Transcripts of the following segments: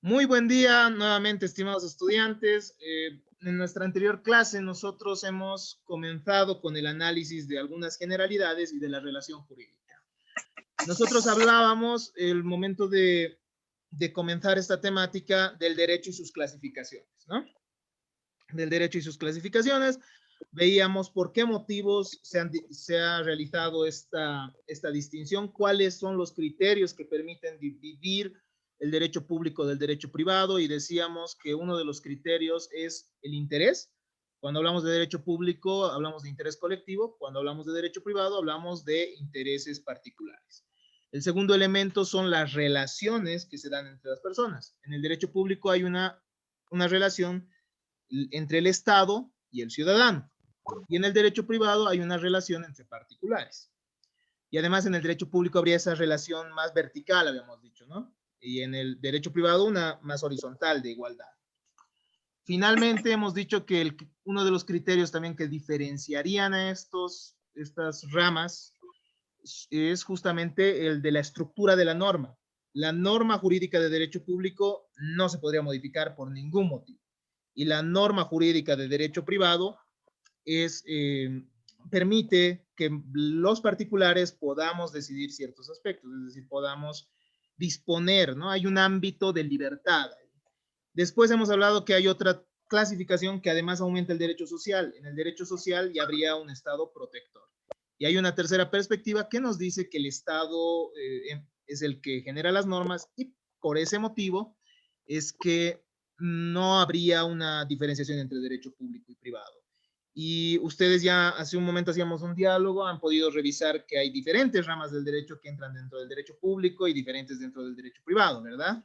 Muy buen día nuevamente, estimados estudiantes. En nuestra anterior clase nosotros hemos comenzado con el análisis de algunas generalidades y de la relación jurídica. Nosotros hablábamos el momento de comenzar esta temática del derecho y sus clasificaciones, ¿no? Del derecho y sus clasificaciones. Veíamos por qué motivos se ha realizado esta distinción, cuáles son los criterios que permiten dividir el derecho público del derecho privado, y decíamos que uno de los criterios es el interés. Cuando hablamos de derecho público, hablamos de interés colectivo. Cuando hablamos de derecho privado, hablamos de intereses particulares. El segundo elemento son las relaciones que se dan entre las personas. En el derecho público hay una relación entre el Estado y el ciudadano. Y en el derecho privado hay una relación entre particulares. Y además en el derecho público habría esa relación más vertical, habíamos dicho, ¿no? Y en el derecho privado una más horizontal, de igualdad. Finalmente hemos dicho que uno de los criterios también que diferenciarían a estas ramas es justamente el de la estructura de la norma. La norma jurídica de derecho público no se podría modificar por ningún motivo. Y la norma jurídica de derecho privado permite que los particulares podamos decidir ciertos aspectos, es decir, podamos disponer, ¿no? Hay un ámbito de libertad. Después hemos hablado que hay otra clasificación que además aumenta el derecho social. En el derecho social ya habría un Estado protector. Y hay una tercera perspectiva que nos dice que el Estado es el que genera las normas, y por ese motivo es que no habría una diferenciación entre derecho público y privado. Y ustedes ya hace un momento hacíamos un diálogo, han podido revisar que hay diferentes ramas del derecho que entran dentro del derecho público y diferentes dentro del derecho privado, ¿verdad?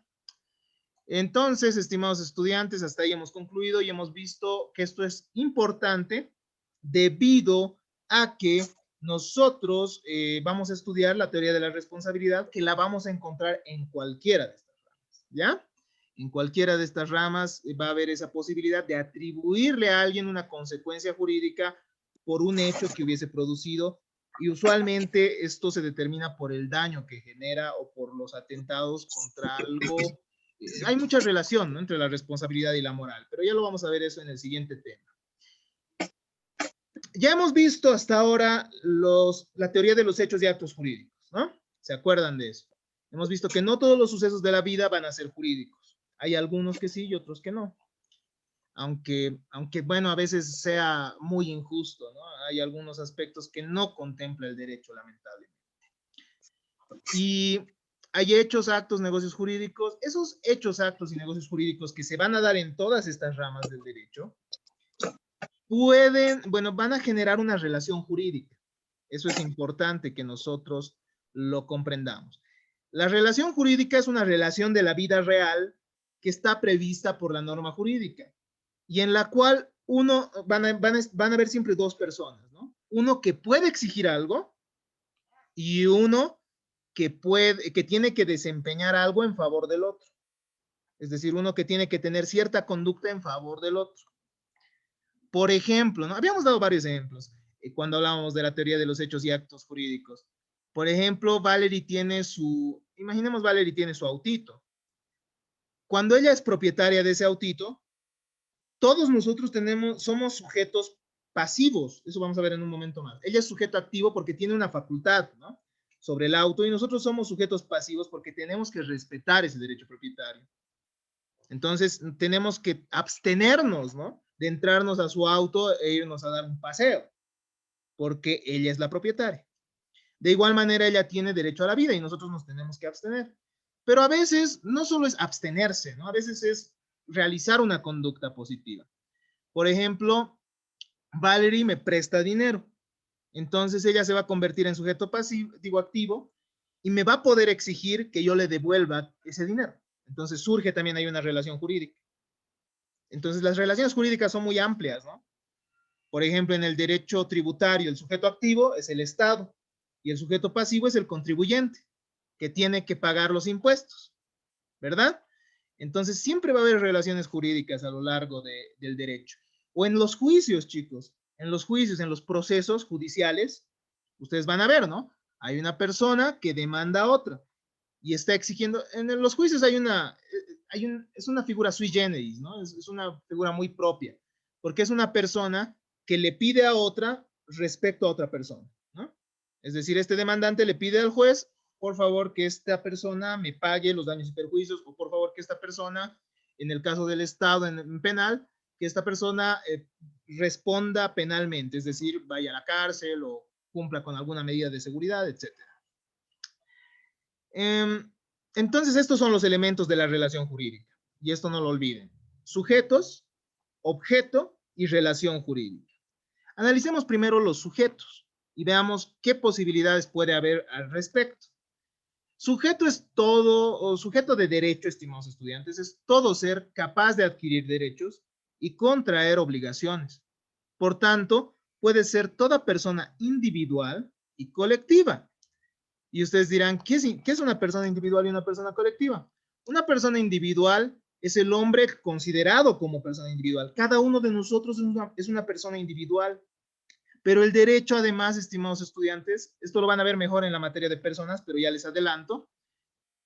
Entonces, estimados estudiantes, hasta ahí hemos concluido y hemos visto que esto es importante debido a que nosotros vamos a estudiar la teoría de la responsabilidad, que la vamos a encontrar en cualquiera de estas ramas, ¿ya? En cualquiera de estas ramas va a haber esa posibilidad de atribuirle a alguien una consecuencia jurídica por un hecho que hubiese producido, y usualmente esto se determina por el daño que genera o por los atentados contra algo. Hay mucha relación, ¿no?, entre la responsabilidad y la moral, pero ya lo vamos a ver eso en el siguiente tema. Ya hemos visto hasta ahora la teoría de los hechos y actos jurídicos, ¿no? ¿Se acuerdan de eso? Hemos visto que no todos los sucesos de la vida van a ser jurídicos. Hay algunos que sí y otros que no. Aunque bueno, a veces sea muy injusto, ¿no? Hay algunos aspectos que no contempla el derecho, lamentablemente. Y hay hechos, actos, negocios jurídicos. Esos hechos, actos y negocios jurídicos que se van a dar en todas estas ramas del derecho van a generar una relación jurídica. Eso es importante que nosotros lo comprendamos. La relación jurídica es una relación de la vida real que está prevista por la norma jurídica y en la cual van a haber siempre dos personas, ¿no? Uno que puede exigir algo y uno que tiene que desempeñar algo en favor del otro. Es decir, uno que tiene que tener cierta conducta en favor del otro. Por ejemplo, ¿no? Habíamos dado varios ejemplos cuando hablábamos de la teoría de los hechos y actos jurídicos. Por ejemplo, imaginemos Valerie tiene su autito. Cuando ella es propietaria de ese autito, todos nosotros somos sujetos pasivos. Eso vamos a ver en un momento más. Ella es sujeto activo porque tiene una facultad, ¿no?, sobre el auto, y nosotros somos sujetos pasivos porque tenemos que respetar ese derecho propietario. Entonces, tenemos que abstenernos, ¿no?, de entrarnos a su auto e irnos a dar un paseo, porque ella es la propietaria. De igual manera, ella tiene derecho a la vida y nosotros nos tenemos que abstener. Pero a veces no solo es abstenerse, ¿no? A veces es realizar una conducta positiva. Por ejemplo, Valerie me presta dinero. Entonces ella se va a convertir en sujeto pasivo, digo activo, y me va a poder exigir que yo le devuelva ese dinero. Entonces surge también ahí una relación jurídica. Entonces las relaciones jurídicas son muy amplias, ¿no? Por ejemplo, en el derecho tributario, el sujeto activo es el Estado y el sujeto pasivo es el contribuyente, que tiene que pagar los impuestos, ¿verdad? Entonces siempre va a haber relaciones jurídicas a lo largo del derecho. O en los juicios, chicos, en los juicios, en los procesos judiciales, ustedes van a ver, ¿no? Hay una persona que demanda a otra y está exigiendo, en los juicios es una figura sui generis, ¿no? Es una figura muy propia, porque es una persona que le pide a otra respecto a otra persona, ¿no? Es decir, este demandante le pide al juez, por favor, que esta persona me pague los daños y perjuicios, o por favor, que esta persona, en el caso del Estado en penal, que esta persona responda penalmente, es decir, vaya a la cárcel o cumpla con alguna medida de seguridad, etc. Entonces, estos son los elementos de la relación jurídica, y esto no lo olviden. Sujetos, objeto y relación jurídica. Analicemos primero los sujetos y veamos qué posibilidades puede haber al respecto. Sujeto es todo, o sujeto de derecho, estimados estudiantes, es todo ser capaz de adquirir derechos y contraer obligaciones. Por tanto, puede ser toda persona individual y colectiva. Y ustedes dirán, ¿qué es una persona individual y una persona colectiva? Una persona individual es el hombre considerado como persona individual. Cada uno de nosotros es una persona individual. Pero el derecho, además, estimados estudiantes, esto lo van a ver mejor en la materia de personas, pero ya les adelanto,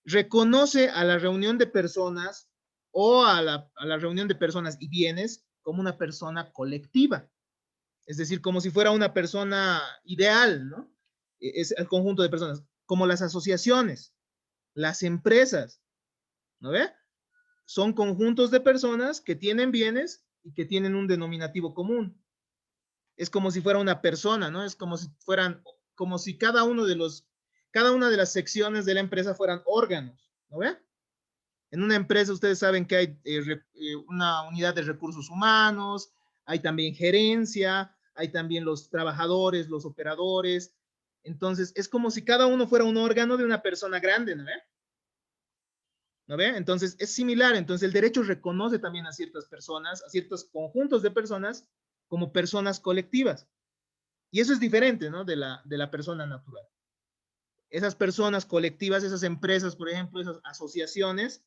reconoce a la reunión de personas o a la reunión de personas y bienes como una persona colectiva. Es decir, como si fuera una persona ideal, ¿no? Es el conjunto de personas, como las asociaciones, las empresas, ¿no ve? Son conjuntos de personas que tienen bienes y que tienen un denominativo común. Es como si fuera una persona, ¿no? Es como si fueran, como si cada una de las secciones de la empresa fueran órganos, ¿no ve? En una empresa ustedes saben que hay una unidad de recursos humanos, hay también gerencia, hay también los trabajadores, los operadores. Entonces, es como si cada uno fuera un órgano de una persona grande, ¿no ve? ¿No ve? Entonces, es similar. Entonces, el derecho reconoce también a ciertas personas, a ciertos conjuntos de personas como personas colectivas. Y eso es diferente, ¿no? De la persona natural. Esas personas colectivas, esas empresas, por ejemplo, esas asociaciones,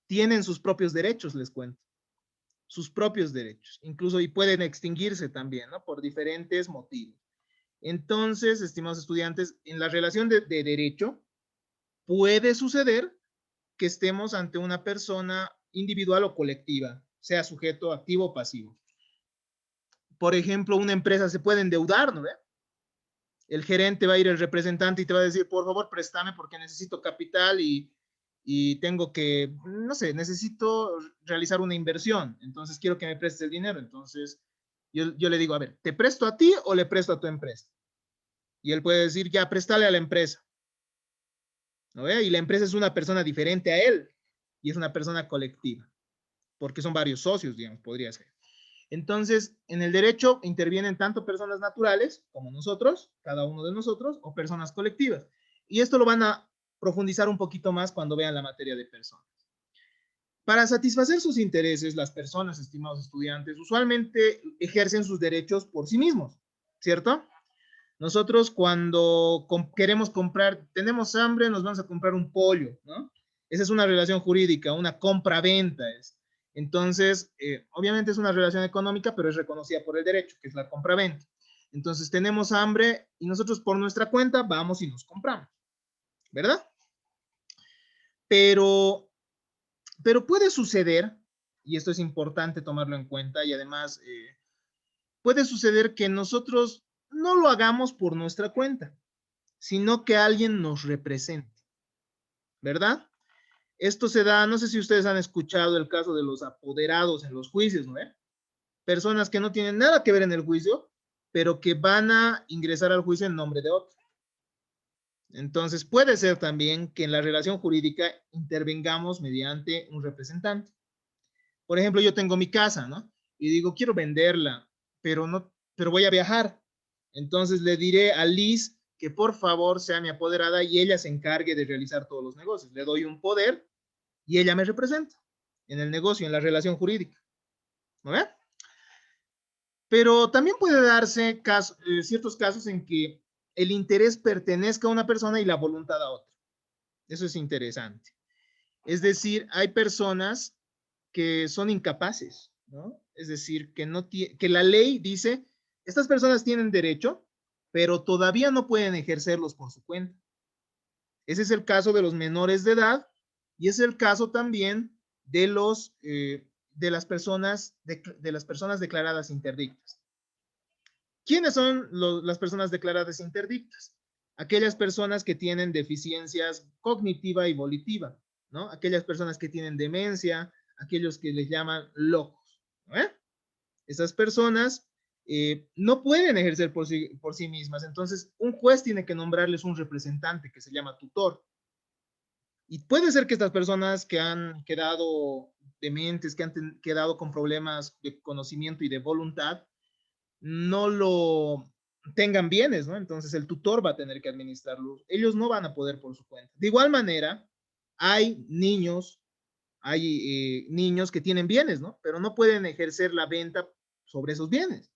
tienen sus propios derechos, les cuento. Sus propios derechos. Incluso y pueden extinguirse también, ¿no? Por diferentes motivos. Entonces, estimados estudiantes, en la relación de derecho, puede suceder que estemos ante una persona individual o colectiva, sea sujeto activo o pasivo. Por ejemplo, una empresa se puede endeudar, ¿no ve? El gerente va a ir el representante y te va a decir, por favor, préstame porque necesito capital y tengo que, no sé, necesito realizar una inversión. Entonces quiero que me prestes el dinero. Entonces yo le digo, a ver, ¿te presto a ti o le presto a tu empresa? Y él puede decir, ya, préstale a la empresa. ¿No ve? Y la empresa es una persona diferente a él y es una persona colectiva, porque son varios socios, digamos, podría ser. Entonces, en el derecho intervienen tanto personas naturales como nosotros, cada uno de nosotros, o personas colectivas. Y esto lo van a profundizar un poquito más cuando vean la materia de personas. Para satisfacer sus intereses, las personas, estimados estudiantes, usualmente ejercen sus derechos por sí mismos, ¿cierto? Nosotros cuando queremos comprar, tenemos hambre, nos vamos a comprar un pollo, ¿no? Esa es una relación jurídica, una compra-venta. Entonces, obviamente es una relación económica, pero es reconocida por el derecho, que es la compra-venta. Entonces, tenemos hambre y nosotros por nuestra cuenta vamos y nos compramos, ¿verdad? Pero puede suceder, y esto es importante tomarlo en cuenta, y además puede suceder que nosotros no lo hagamos por nuestra cuenta, sino que alguien nos represente, ¿verdad? Esto se da, no sé si ustedes han escuchado el caso de los apoderados en los juicios, ¿no? Personas que no tienen nada que ver en el juicio, pero que van a ingresar al juicio en nombre de otro. Entonces puede ser también que en la relación jurídica intervengamos mediante un representante. Por ejemplo, yo tengo mi casa, ¿no? Y digo, quiero venderla, pero voy a viajar. Entonces le diré a Liz que por favor sea mi apoderada y ella se encargue de realizar todos los negocios. Le doy un poder y ella me representa en el negocio, en la relación jurídica. ¿No ve? Pero también puede darse ciertos casos en que el interés pertenezca a una persona y la voluntad a otra. Eso es interesante. Es decir, hay personas que son incapaces, ¿no? Es decir, que la ley dice, estas personas tienen derecho, pero todavía no pueden ejercerlos por su cuenta. Ese es el caso de los menores de edad y es el caso también de las personas declaradas interdictas. ¿Quiénes son las personas declaradas interdictas? Aquellas personas que tienen deficiencias cognitiva y volitiva, ¿no? Aquellas personas que tienen demencia, aquellos que les llaman locos, ¿no? Esas personas no pueden ejercer por sí mismas, entonces un juez tiene que nombrarles un representante que se llama tutor. Y puede ser que estas personas que han quedado dementes, que han quedado con problemas de conocimiento y de voluntad, no lo tengan bienes, ¿no? Entonces el tutor va a tener que administrarlos. Ellos no van a poder por su cuenta. De igual manera, hay niños que tienen bienes, ¿no? Pero no pueden ejercer la venta sobre esos bienes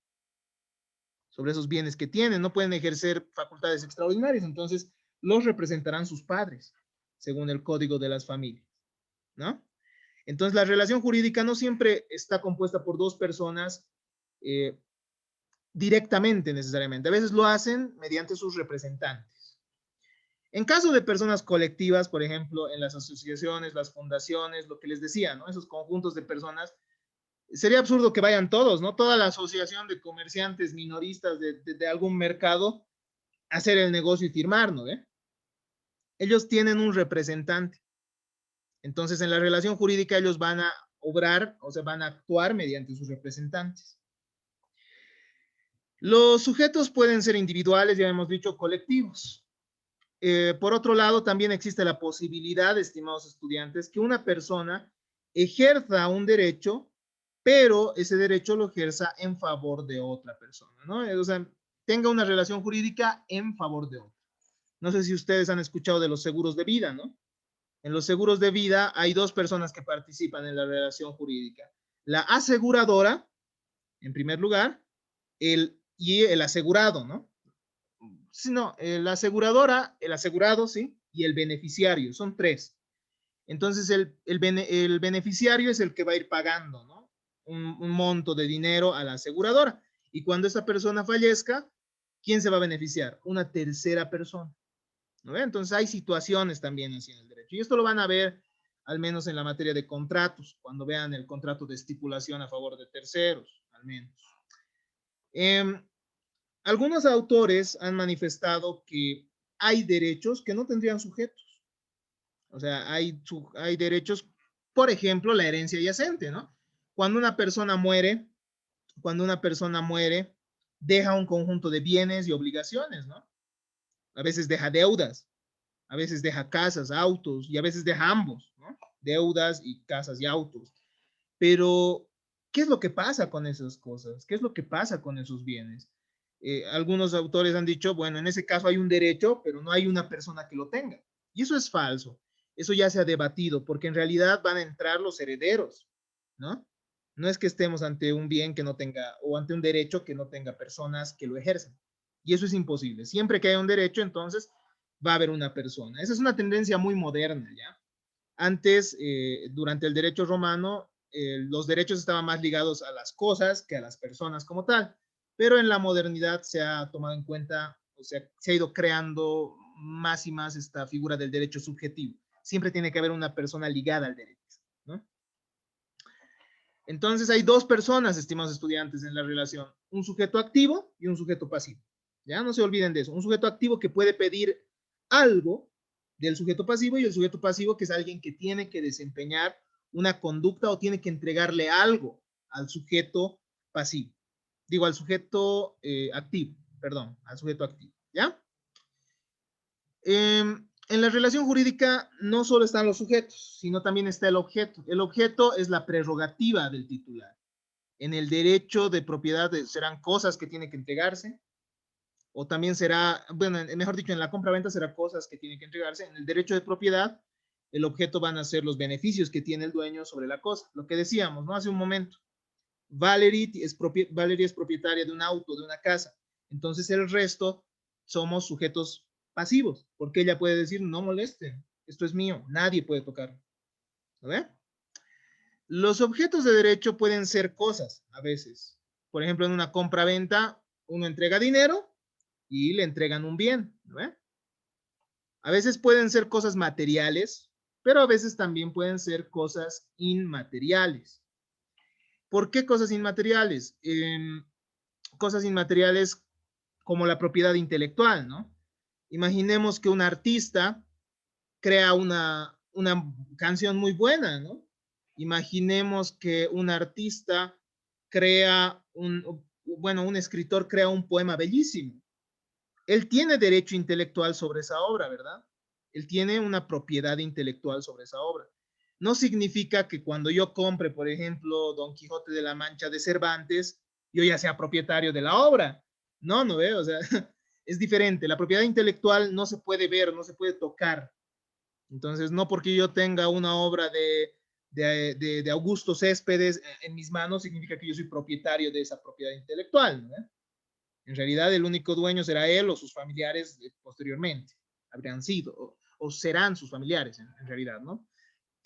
que tienen, no pueden ejercer facultades extraordinarias, entonces los representarán sus padres, según el Código de las Familias, ¿no? Entonces la relación jurídica no siempre está compuesta por dos personas directamente necesariamente, a veces lo hacen mediante sus representantes. En caso de personas colectivas, por ejemplo, en las asociaciones, las fundaciones, lo que les decía, ¿no? Esos conjuntos de personas, sería absurdo que vayan todos, ¿no? Toda la asociación de comerciantes minoristas de algún mercado a hacer el negocio y firmar, ¿no? Ellos tienen un representante. Entonces, en la relación jurídica, ellos van a obrar, o sea, van a actuar mediante sus representantes. Los sujetos pueden ser individuales, ya hemos dicho, colectivos. Por otro lado, también existe la posibilidad, estimados estudiantes, que una persona ejerza un derecho, pero ese derecho lo ejerza en favor de otra persona, ¿no? O sea, tenga una relación jurídica en favor de otra. No sé si ustedes han escuchado de los seguros de vida, ¿no? En los seguros de vida hay dos personas que participan en la relación jurídica. La aseguradora, en primer lugar, y el asegurado, ¿no? No, la aseguradora, el asegurado, ¿sí? Y el beneficiario, son tres. Entonces, el beneficiario es el que va a ir pagando, ¿no? Un monto de dinero a la aseguradora. Y cuando esa persona fallezca, ¿quién se va a beneficiar? Una tercera persona, ¿no? Entonces, hay situaciones también así en el derecho. Y esto lo van a ver, al menos en la materia de contratos, cuando vean el contrato de estipulación a favor de terceros, al menos. Algunos autores han manifestado que hay derechos que no tendrían sujetos. O sea, hay derechos, por ejemplo, la herencia yacente, ¿no? Cuando una persona muere, deja un conjunto de bienes y obligaciones, ¿no? A veces deja deudas, a veces deja casas, autos, y a veces deja ambos, ¿no? Deudas y casas y autos. Pero, ¿qué es lo que pasa con esas cosas? ¿Qué es lo que pasa con esos bienes? Algunos autores han dicho, bueno, en ese caso hay un derecho, pero no hay una persona que lo tenga. Y eso es falso. Eso ya se ha debatido, porque en realidad van a entrar los herederos, ¿no? No es que estemos ante un bien que no tenga, o ante un derecho que no tenga personas que lo ejercen. Y eso es imposible. Siempre que haya un derecho, entonces va a haber una persona. Esa es una tendencia muy moderna, ¿ya? Antes, durante el derecho romano, los derechos estaban más ligados a las cosas que a las personas como tal, pero en la modernidad se ha tomado en cuenta, o sea, se ha ido creando más y más esta figura del derecho subjetivo. Siempre tiene que haber una persona ligada al derecho, ¿no? Entonces hay dos personas, estimados estudiantes, en la relación, un sujeto activo y un sujeto pasivo. Ya no se olviden de eso, un sujeto activo que puede pedir algo del sujeto pasivo y el sujeto pasivo que es alguien que tiene que desempeñar una conducta o tiene que entregarle algo al sujeto pasivo. Digo, al sujeto activo, perdón, al sujeto activo, ¿ya? En la relación jurídica no solo están los sujetos, sino también está el objeto. El objeto es la prerrogativa del titular. En el derecho de propiedad serán cosas que tienen que entregarse, o también será, bueno, mejor dicho, en la compra-venta será cosas que tienen que entregarse. En el derecho de propiedad, el objeto van a ser los beneficios que tiene el dueño sobre la cosa. Lo que decíamos, ¿no? Hace un momento. Valerie es propietaria de un auto, de una casa. Entonces el resto somos sujetos pasivos, porque ella puede decir, no molesten, esto es mío, nadie puede tocarlo. ¿Ve? Los objetos de derecho pueden ser cosas, a veces. Por ejemplo, en una compra-venta, uno entrega dinero y le entregan un bien. ¿Ve? A veces pueden ser cosas materiales, pero a veces también pueden ser cosas inmateriales. ¿Por qué cosas inmateriales? Cosas inmateriales como la propiedad intelectual, ¿no? Imaginemos que un artista crea una canción muy buena, ¿no? Imaginemos que un artista crea un escritor crea un poema bellísimo. Él tiene derecho intelectual sobre esa obra, ¿verdad? Él tiene una propiedad intelectual sobre esa obra. No significa que cuando yo compre, por ejemplo, Don Quijote de la Mancha de Cervantes, yo ya sea propietario de la obra. No, no veo, o sea, es diferente. La propiedad intelectual no se puede ver, no se puede tocar. Entonces, no porque yo tenga una obra de Augusto Céspedes en mis manos, significa que yo soy propietario de esa propiedad intelectual, ¿no? En realidad, el único dueño será él o sus familiares posteriormente. Habrían sido o serán sus familiares, en realidad, ¿no?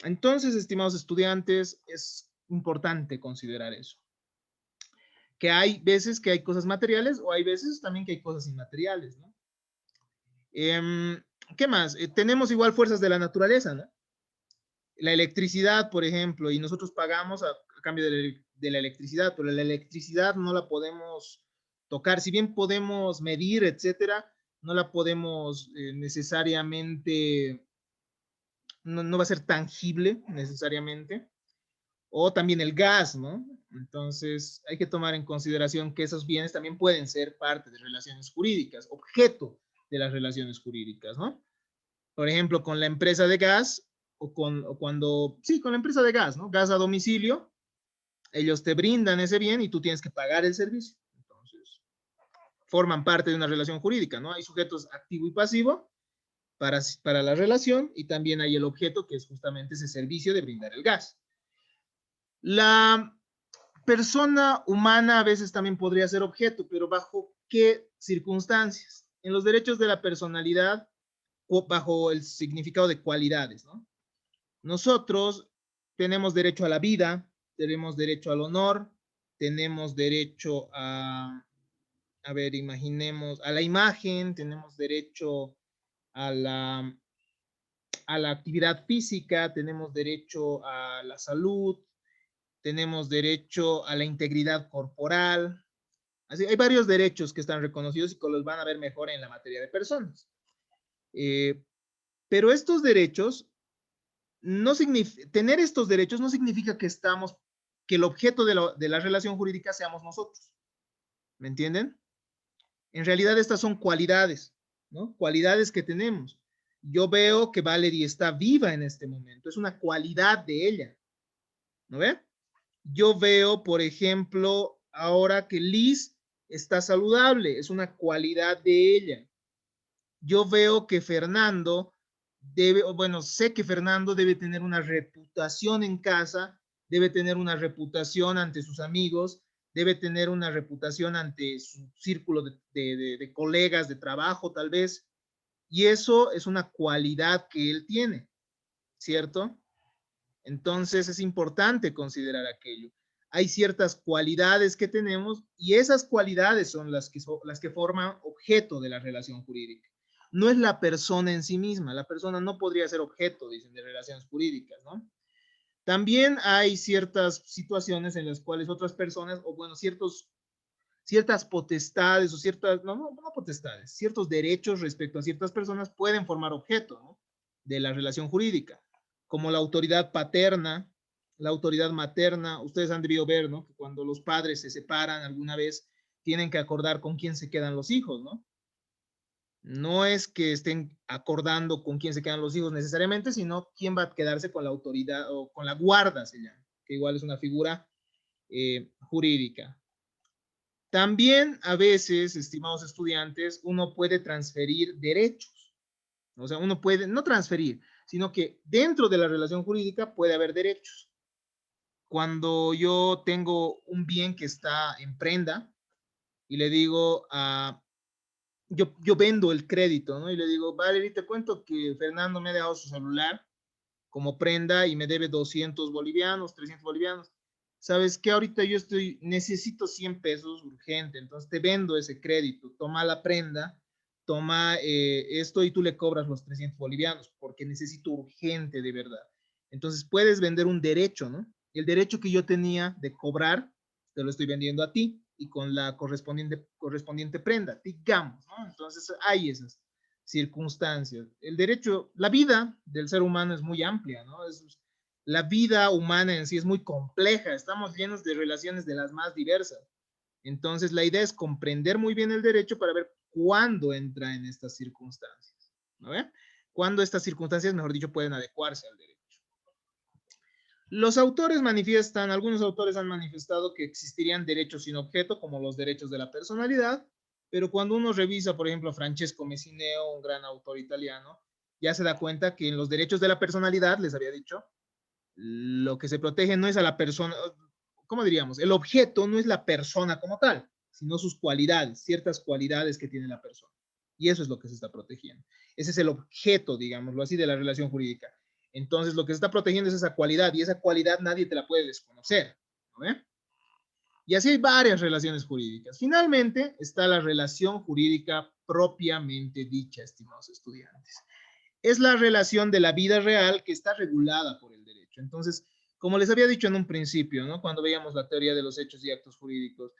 Entonces, estimados estudiantes, es importante considerar eso. Que hay veces que hay cosas materiales o hay veces también que hay cosas inmateriales, ¿no? ¿Qué más? Tenemos igual fuerzas de la naturaleza, ¿no? La electricidad, por ejemplo, y nosotros pagamos a cambio de la electricidad, pero la electricidad no la podemos tocar, si bien podemos medir, etcétera, no la podemos necesariamente, no va a ser tangible necesariamente, o también el gas, ¿no? Entonces hay que tomar en consideración que esos bienes también pueden ser parte de relaciones jurídicas, objeto de las relaciones jurídicas, ¿no? Por ejemplo, con la empresa de gas con la empresa de gas, ¿no? Gas a domicilio, ellos te brindan ese bien y tú tienes que pagar el servicio. Entonces, forman parte de una relación jurídica, ¿no? Hay sujetos activo y pasivo para la relación y también hay el objeto que es justamente ese servicio de brindar el gas. La persona humana a veces también podría ser objeto, pero ¿bajo qué circunstancias? En los derechos de la personalidad, bajo el significado de cualidades, ¿no? Nosotros tenemos derecho a la vida, tenemos derecho al honor, tenemos derecho a ver, imaginemos, a la imagen, tenemos derecho a la actividad física, tenemos derecho a la salud, tenemos derecho a la integridad corporal. Así, hay varios derechos que están reconocidos y que los van a ver mejor en la materia de personas. Pero estos derechos no tener estos derechos no significa que el objeto de la relación jurídica seamos nosotros. ¿Me entienden? En realidad estas son cualidades, ¿no? Cualidades que tenemos. Yo veo que Valerie está viva en este momento, es una cualidad de ella, ¿no ve? Yo veo, por ejemplo, ahora que Liz está saludable, es una cualidad de ella. Yo veo que Fernando sé que Fernando debe tener una reputación en casa, debe tener una reputación ante sus amigos, debe tener una reputación ante su círculo de colegas de trabajo, tal vez. Y eso es una cualidad que él tiene, ¿cierto? Entonces es importante considerar aquello. Hay ciertas cualidades que tenemos y esas cualidades son las que forman objeto de la relación jurídica. No es la persona en sí misma, la persona no podría ser objeto, dicen, de relaciones jurídicas, ¿no? También hay ciertas situaciones en las cuales otras personas, o bueno, ciertas potestades o no potestades, ciertos derechos respecto a ciertas personas pueden formar objeto, ¿no? De la relación jurídica, como la autoridad paterna, la autoridad materna. Ustedes han debido ver, ¿no? Que cuando los padres se separan alguna vez, tienen que acordar con quién se quedan los hijos, ¿no? No es que estén acordando con quién se quedan los hijos necesariamente, sino quién va a quedarse con la autoridad o con la guarda, se llama, que igual es una figura jurídica. También a veces, estimados estudiantes, uno puede transferir derechos. O sea, uno puede, no transferir, sino que dentro de la relación jurídica puede haber derechos. Cuando yo tengo un bien que está en prenda y le digo yo vendo el crédito, ¿no? Y le digo, Valerie, te cuento que Fernando me ha dejado su celular como prenda y me debe 200 bolivianos, 300 bolivianos. ¿Sabes qué? Ahorita necesito 100 pesos urgente, entonces te vendo ese crédito, toma la prenda toma esto y tú le cobras los 300 bolivianos porque necesito urgente de verdad. Entonces puedes vender un derecho, ¿no? El derecho que yo tenía de cobrar, te lo estoy vendiendo a ti y con la correspondiente prenda, digamos, ¿no? Entonces hay esas circunstancias. El derecho, la vida del ser humano es muy amplia, ¿no? La vida humana en sí es muy compleja, estamos llenos de relaciones de las más diversas. Entonces, la idea es comprender muy bien el derecho para ver cuándo entra en estas circunstancias, ¿no ve? Cuándo estas circunstancias, mejor dicho, pueden adecuarse al derecho. Los autores manifiestan, algunos autores han manifestado que existirían derechos sin objeto, como los derechos de la personalidad, pero cuando uno revisa, por ejemplo, a Francesco Messineo, un gran autor italiano, ya se da cuenta que en los derechos de la personalidad, les había dicho, lo que se protege no es a la persona, ¿cómo diríamos? El objeto no es la persona como tal, sino sus cualidades, ciertas cualidades que tiene la persona. Y eso es lo que se está protegiendo. Ese es el objeto, digámoslo así, de la relación jurídica. Entonces, lo que se está protegiendo es esa cualidad, y esa cualidad nadie te la puede desconocer, ¿no? Y así hay varias relaciones jurídicas. Finalmente, está la relación jurídica propiamente dicha, estimados estudiantes. Es la relación de la vida real que está regulada por el derecho. Entonces, como les había dicho en un principio, ¿no? Cuando veíamos la teoría de los hechos y actos jurídicos,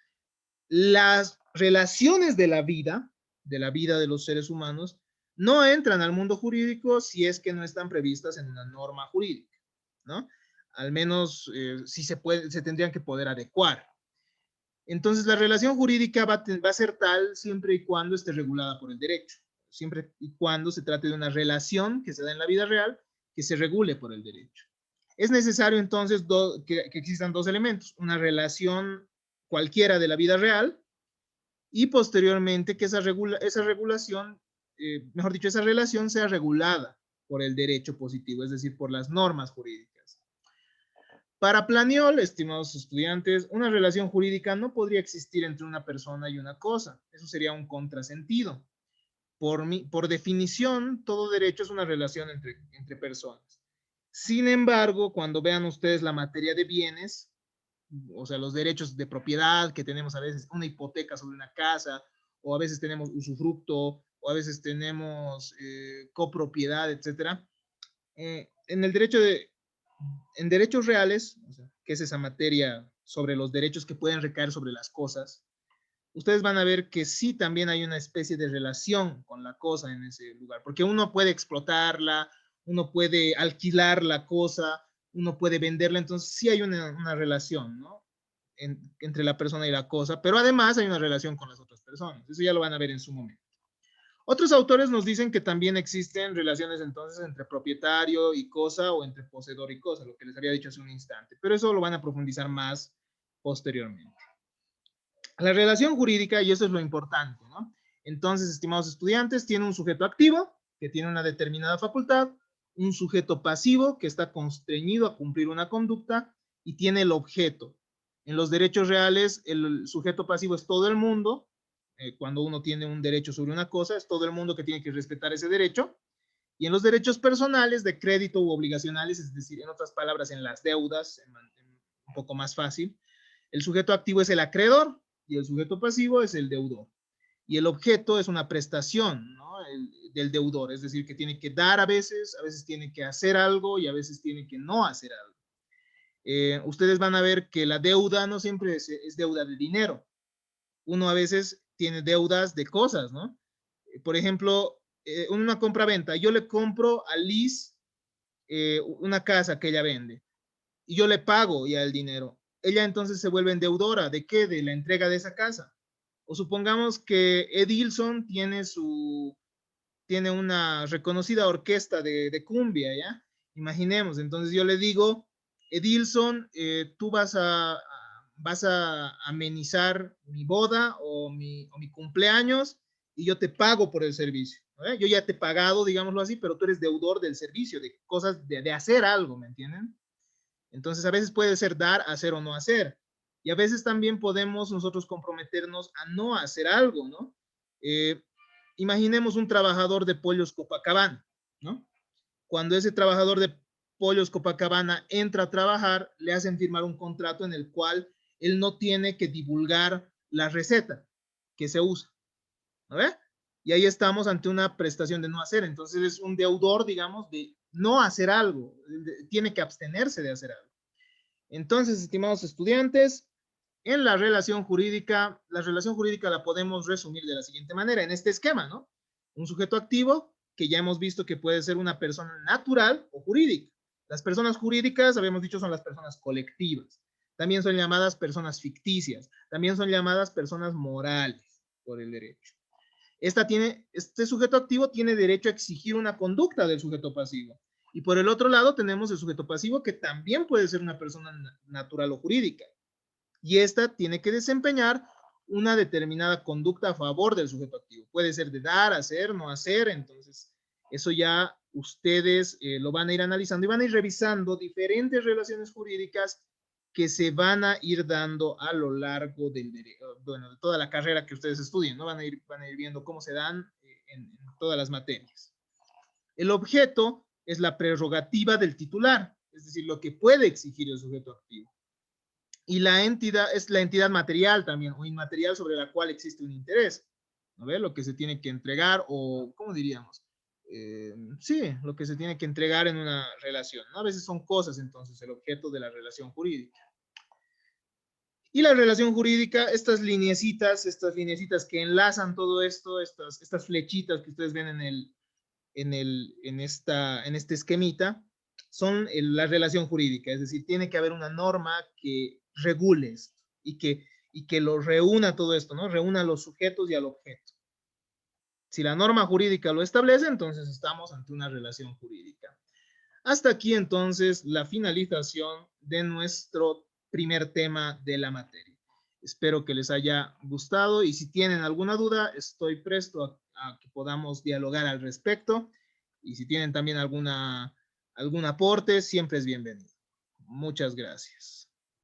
las relaciones de la vida de los seres humanos, no entran al mundo jurídico si es que no están previstas en una norma jurídica, ¿no? Al menos sí se tendrían que poder adecuar. Entonces, la relación jurídica va a ser tal siempre y cuando esté regulada por el derecho, siempre y cuando se trate de una relación que se da en la vida real que se regule por el derecho. Es necesario entonces que existan dos elementos, una relación cualquiera de la vida real y posteriormente que esa regulación, mejor dicho, esa relación sea regulada por el derecho positivo, es decir, por las normas jurídicas. Para Planiol, estimados estudiantes, una relación jurídica no podría existir entre una persona y una cosa. Eso sería un contrasentido. Por definición, todo derecho es una relación entre personas. Sin embargo, cuando vean ustedes la materia de bienes, o sea, los derechos de propiedad que tenemos a veces, una hipoteca sobre una casa, o a veces tenemos usufructo, o a veces tenemos copropiedad, etcétera. En el derecho en derechos reales, o sea, que es esa materia sobre los derechos que pueden recaer sobre las cosas, ustedes van a ver que sí también hay una especie de relación con la cosa en ese lugar, porque uno puede explotarla, uno puede alquilar la cosa, uno puede venderla, entonces sí hay una relación, ¿no? Entre la persona y la cosa, pero además hay una relación con las otras personas, eso ya lo van a ver en su momento. Otros autores nos dicen que también existen relaciones entonces entre propietario y cosa o entre poseedor y cosa, lo que les había dicho hace un instante, pero eso lo van a profundizar más posteriormente. La relación jurídica, y eso es lo importante, ¿no? Entonces, estimados estudiantes, tiene un sujeto activo que tiene una determinada facultad, un sujeto pasivo que está constreñido a cumplir una conducta y tiene el objeto. En los derechos reales, el sujeto pasivo es todo el mundo. Cuando uno tiene un derecho sobre una cosa, es todo el mundo que tiene que respetar ese derecho. Y en los derechos personales de crédito u obligacionales, es decir, en otras palabras, en las deudas, un poco más fácil, el sujeto activo es el acreedor y el sujeto pasivo es el deudor. Y el objeto es una prestación, ¿no? Del deudor, es decir, que tiene que dar a veces tiene que hacer algo y a veces tiene que no hacer algo. Ustedes van a ver que la deuda no siempre es deuda de dinero. Uno a veces tiene deudas de cosas, ¿no? Por ejemplo, una compra-venta. Yo le compro a Liz una casa que ella vende y yo le pago ya el dinero. Ella entonces se vuelve endeudora. ¿De qué? De la entrega de esa casa. O supongamos que Edilson tiene una reconocida orquesta de cumbia, ¿ya? Imaginemos, entonces yo le digo, Edilson, tú vas a amenizar mi boda o mi cumpleaños y yo te pago por el servicio. ¿No? Yo ya te he pagado, digámoslo así, pero tú eres deudor del servicio, de cosas, de hacer algo, ¿me entienden? Entonces a veces puede ser dar, hacer o no hacer. Y a veces también podemos nosotros comprometernos a no hacer algo, ¿no? Imaginemos un trabajador de Pollos Copacabana, ¿no? Cuando ese trabajador de Pollos Copacabana entra a trabajar, le hacen firmar un contrato en el cual él no tiene que divulgar la receta que se usa, ¿no ve? Y ahí estamos ante una prestación de no hacer. Entonces es un deudor, digamos, de no hacer algo. Tiene que abstenerse de hacer algo. Entonces, estimados estudiantes, en la relación jurídica la podemos resumir de la siguiente manera, en este esquema, ¿no? Un sujeto activo, que ya hemos visto que puede ser una persona natural o jurídica. Las personas jurídicas, habíamos dicho, son las personas colectivas. También son llamadas personas ficticias. También son llamadas personas morales por el derecho. Este sujeto activo tiene derecho a exigir una conducta del sujeto pasivo. Y por el otro lado tenemos el sujeto pasivo, que también puede ser una persona natural o jurídica. Y esta tiene que desempeñar una determinada conducta a favor del sujeto activo. Puede ser de dar, hacer, no hacer. Entonces, eso ya ustedes lo van a ir analizando y van a ir revisando diferentes relaciones jurídicas que se van a ir dando a lo largo del, bueno, de toda la carrera que ustedes estudien, ¿no? Van a ir viendo cómo se dan en todas las materias. El objeto es la prerrogativa del titular, es decir, lo que puede exigir el sujeto activo. Y la entidad es la entidad material también, o inmaterial, sobre la cual existe un interés, ¿no ve? Lo que se tiene que entregar, o, ¿cómo diríamos? Sí, lo que se tiene que entregar en una relación, ¿no? A veces son cosas, entonces, el objeto de la relación jurídica. Y la relación jurídica, estas lineecitas que enlazan todo esto, estas flechitas que ustedes ven en este esquemita, son la relación jurídica, es decir, tiene que haber una norma que regule esto y que lo reúna todo esto, ¿no? Reúna a los sujetos y al objeto. Si la norma jurídica lo establece, entonces estamos ante una relación jurídica. Hasta aquí entonces la finalización de nuestro primer tema de la materia. Espero que les haya gustado y si tienen alguna duda, estoy presto a que podamos dialogar al respecto. Y si tienen también algún aporte, siempre es bienvenido. Muchas gracias.